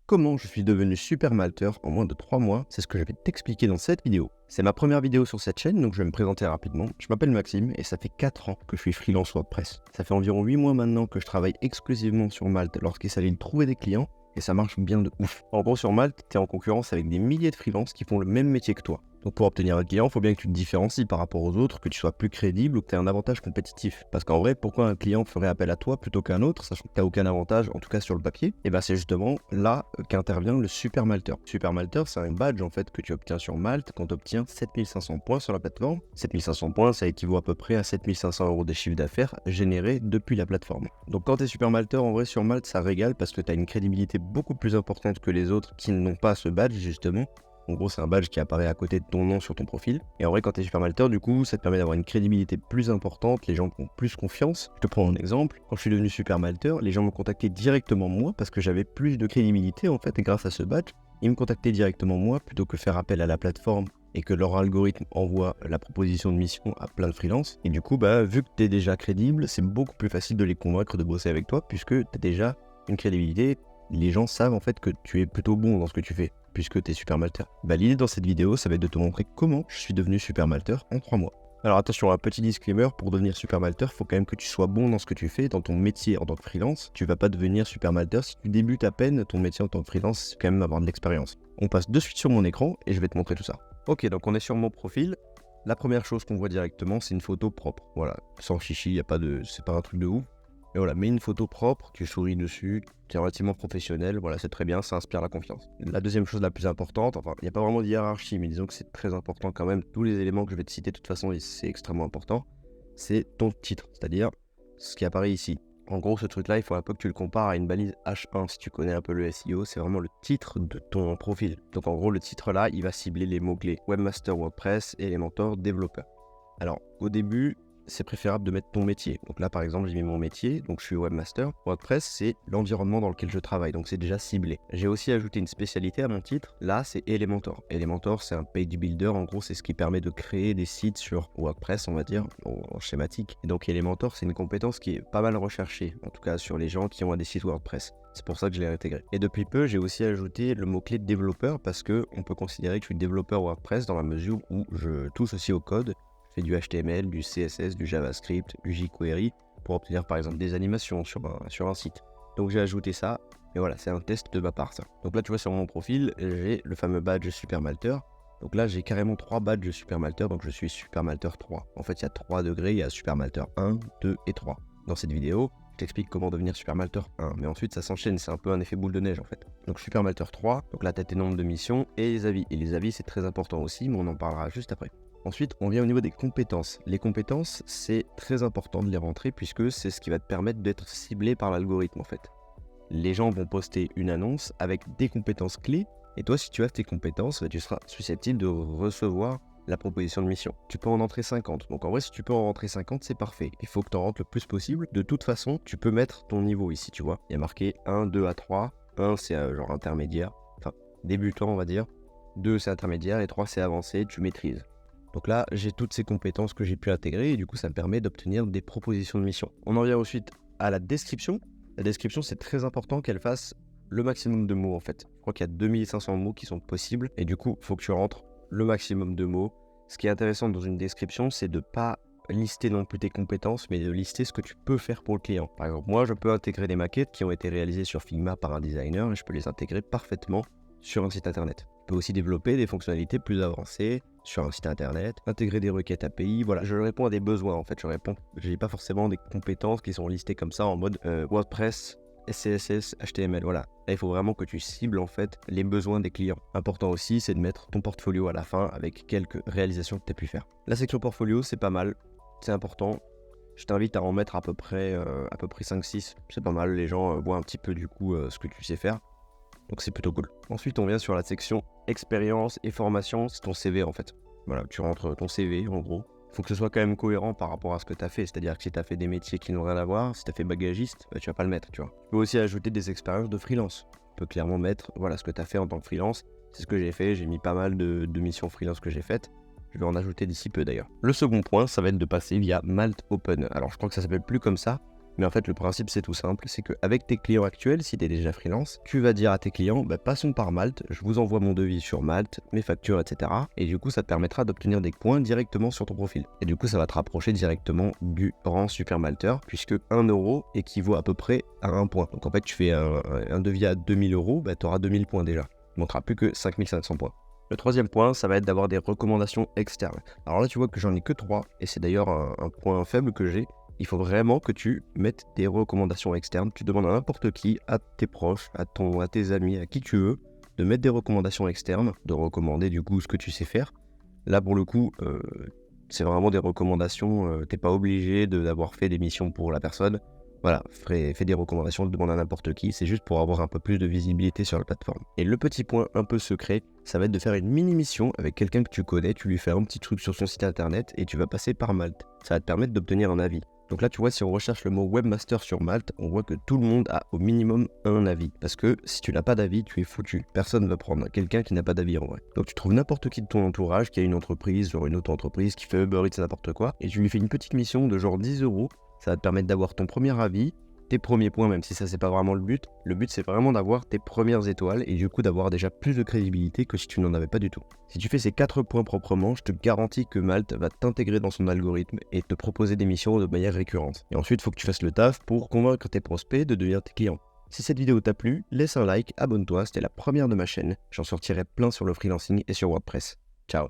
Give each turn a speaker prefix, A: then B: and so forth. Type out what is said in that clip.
A: Comment je suis devenu super malteur en moins de 3 mois, c'est ce que je vais t'expliquer dans cette vidéo. C'est ma première vidéo sur cette chaîne, donc je vais me présenter rapidement. Je m'appelle Maxime et ça fait 4 ans que je suis freelance WordPress. Ça fait environ 8 mois maintenant que je travaille exclusivement sur Malte lorsqu'il s'agit de trouver des clients et ça marche bien de ouf. En gros, sur Malte, tu es en concurrence avec des milliers de freelances qui font le même métier que toi. Donc pour obtenir un client, il faut bien que tu te différencies par rapport aux autres, que tu sois plus crédible ou que tu aies un avantage compétitif. Parce qu'en vrai, pourquoi un client ferait appel à toi plutôt qu'à un autre, sachant que tu n'as aucun avantage, en tout cas sur le papier? Et bien c'est justement là qu'intervient le super malteur. Super malteur, c'est un badge en fait que tu obtiens sur Malte quand tu obtiens 7500 points sur la plateforme. 7500 points, ça équivaut à peu près à 7500 € de chiffre d'affaires généré depuis la plateforme. Donc quand tu es super malteur, en vrai sur Malte, ça régale parce que tu as une crédibilité beaucoup plus importante que les autres qui n'ont pas ce badge justement. En gros, c'est un badge qui apparaît à côté de ton nom sur ton profil. Et en vrai, quand tu es super malteur, du coup, ça te permet d'avoir une crédibilité plus importante, les gens ont plus confiance. Je te prends un exemple. Quand je suis devenu super malteur, les gens me contactaient directement moi parce que j'avais plus de crédibilité en fait, et grâce à ce badge, ils me contactaient directement moi plutôt que faire appel à la plateforme et que leur algorithme envoie la proposition de mission à plein de freelances. Et du coup, vu que tu es déjà crédible, c'est beaucoup plus facile de les convaincre de bosser avec toi puisque tu as déjà une crédibilité. Les gens savent en fait que tu es plutôt bon dans ce que tu fais, puisque tu es super malteur. L'idée dans cette vidéo, ça va être de te montrer comment je suis devenu super malteur en 3 mois. Alors attention, un petit disclaimer, pour devenir super malteur, il faut quand même que tu sois bon dans ce que tu fais, dans ton métier en tant que freelance. Tu vas pas devenir super malteur si tu débutes à peine ton métier en tant que freelance, c'est quand même avoir de l'expérience. On passe de suite sur mon écran et je vais te montrer tout ça. Ok, donc on est sur mon profil. La première chose qu'on voit directement, c'est une photo propre. Voilà, sans chichi, c'est pas un truc de ouf. Et voilà, mets une photo propre, tu souris dessus, tu es relativement professionnel, voilà, c'est très bien, ça inspire la confiance. La deuxième chose la plus importante, enfin, il n'y a pas vraiment de hiérarchie, mais disons que c'est très important quand même, tous les éléments que je vais te citer, de toute façon, c'est extrêmement important, c'est ton titre, c'est-à-dire ce qui apparaît ici. En gros, ce truc-là, il faut un peu que tu le compares à une balise H1, si tu connais un peu le SEO, c'est vraiment le titre de ton profil. Donc en gros, le titre là, il va cibler les mots-clés Webmaster WordPress, Elementor, développeur. Alors, au début, c'est préférable de mettre ton métier. Donc là, par exemple, j'ai mis mon métier, donc je suis webmaster. WordPress, c'est l'environnement dans lequel je travaille, donc c'est déjà ciblé. J'ai aussi ajouté une spécialité à mon titre. Là, c'est Elementor. Elementor, c'est un page builder. En gros, c'est ce qui permet de créer des sites sur WordPress, on va dire, en schématique. Et donc, Elementor, c'est une compétence qui est pas mal recherchée, en tout cas sur les gens qui ont des sites WordPress. C'est pour ça que je l'ai intégré. Et depuis peu, j'ai aussi ajouté le mot-clé de développeur parce qu'on peut considérer que je suis développeur WordPress dans la mesure où je touche aussi au code. Je fais du HTML, du CSS, du JavaScript, du jQuery pour obtenir par exemple des animations sur un site. Donc j'ai ajouté ça, et voilà, c'est un test de ma part ça. Donc là tu vois sur mon profil, j'ai le fameux badge Super Malteur. Donc là j'ai carrément 3 badges Super Malteur, donc je suis Super Malteur 3. En fait il y a 3 degrés, il y a Super Malteur 1, 2 et 3. Dans cette vidéo, je t'explique comment devenir Super Malteur 1, mais ensuite ça s'enchaîne, c'est un peu un effet boule de neige en fait. Donc Super Malteur 3, donc là tu as tes nombres de missions et les avis. Et les avis c'est très important aussi, mais on en parlera juste après. Ensuite, on vient au niveau des compétences. Les compétences, c'est très important de les rentrer puisque c'est ce qui va te permettre d'être ciblé par l'algorithme en fait. Les gens vont poster une annonce avec des compétences clés et toi, si tu as tes compétences, tu seras susceptible de recevoir la proposition de mission. Tu peux en entrer 50. Donc en vrai, si tu peux en rentrer 50, c'est parfait. Il faut que tu en rentres le plus possible. De toute façon, tu peux mettre ton niveau ici, tu vois. Il y a marqué 1, 2 à 3. 1, c'est genre intermédiaire, enfin débutant, on va dire. 2, c'est intermédiaire et 3, c'est avancé, tu maîtrises. Donc là, j'ai toutes ces compétences que j'ai pu intégrer et du coup, ça me permet d'obtenir des propositions de mission. On en vient ensuite à la description. La description, c'est très important qu'elle fasse le maximum de mots en fait. Je crois qu'il y a 2500 mots qui sont possibles et du coup, il faut que tu rentres le maximum de mots. Ce qui est intéressant dans une description, c'est de ne pas lister non plus tes compétences, mais de lister ce que tu peux faire pour le client. Par exemple, moi, je peux intégrer des maquettes qui ont été réalisées sur Figma par un designer et je peux les intégrer parfaitement sur un site internet. Je peux aussi développer des fonctionnalités plus avancées sur un site internet, intégrer des requêtes API, voilà, je réponds à des besoins en fait, j'ai pas forcément des compétences qui sont listées comme ça en mode WordPress, CSS, HTML, voilà. Là, il faut vraiment que tu cibles en fait les besoins des clients. Important aussi, c'est de mettre ton portfolio à la fin avec quelques réalisations que tu as pu faire. La section portfolio, c'est pas mal, c'est important. Je t'invite à en mettre à peu près 5-6, c'est pas mal, les gens voient un petit peu du coup ce que tu sais faire. Donc c'est plutôt cool. Ensuite, on vient sur la section expérience et formation, c'est ton CV en fait. Voilà, tu rentres ton CV en gros. Il faut que ce soit quand même cohérent par rapport à ce que tu as fait. C'est-à-dire que si tu as fait des métiers qui n'ont rien à voir, si tu as fait bagagiste, tu vas pas le mettre, tu vois. Tu peux aussi ajouter des expériences de freelance. Tu peux clairement mettre voilà ce que tu as fait en tant que freelance. C'est ce que j'ai fait, j'ai mis pas mal de missions freelance que j'ai faites. Je vais en ajouter d'ici peu d'ailleurs. Le second point, ça va être de passer via Malte Open. Alors je crois que ça s'appelle plus comme ça. Mais en fait, le principe, c'est tout simple, c'est qu'avec tes clients actuels, si tu es déjà freelance, tu vas dire à tes clients, passons par Malte, je vous envoie mon devis sur Malte, mes factures, etc. Et du coup, ça te permettra d'obtenir des points directement sur ton profil. Et du coup, ça va te rapprocher directement du rang super malteur, puisque 1 euro équivaut à peu près à 1 point. Donc en fait, tu fais un devis à 2000 euros, tu auras 2000 points déjà. Il ne manquera plus que 5500 points. Le troisième point, ça va être d'avoir des recommandations externes. Alors là, tu vois que j'en ai que 3, et c'est d'ailleurs un point faible que j'ai. Il faut vraiment que tu mettes des recommandations externes. Tu demandes à n'importe qui, à tes proches, à tes amis, à qui tu veux, de mettre des recommandations externes, de recommander du coup ce que tu sais faire. Là, pour le coup, c'est vraiment des recommandations. T'es pas obligé d'avoir fait des missions pour la personne. Voilà, fais des recommandations, demande à n'importe qui, c'est juste pour avoir un peu plus de visibilité sur la plateforme. Et le petit point un peu secret, ça va être de faire une mini-mission avec quelqu'un que tu connais, tu lui fais un petit truc sur son site internet et tu vas passer par Malte. Ça va te permettre d'obtenir un avis. Donc là, tu vois, si on recherche le mot webmaster sur Malte, on voit que tout le monde a au minimum un avis. Parce que si tu n'as pas d'avis, tu es foutu. Personne ne va prendre quelqu'un qui n'a pas d'avis en vrai. Donc tu trouves n'importe qui de ton entourage qui a une entreprise, genre une auto-entreprise qui fait Uber Eats, n'importe quoi, et tu lui fais une petite mission de genre 10 euros. Ça va te permettre d'avoir ton premier avis, tes premiers points, même si ça c'est pas vraiment le but. Le but c'est vraiment d'avoir tes premières étoiles et du coup d'avoir déjà plus de crédibilité que si tu n'en avais pas du tout. Si tu fais ces 4 points proprement, je te garantis que Malte va t'intégrer dans son algorithme et te proposer des missions de manière récurrente. Et ensuite, il faut que tu fasses le taf pour convaincre tes prospects de devenir tes clients. Si cette vidéo t'a plu, laisse un like, abonne-toi, c'était la première de ma chaîne. J'en sortirai plein sur le freelancing et sur WordPress. Ciao.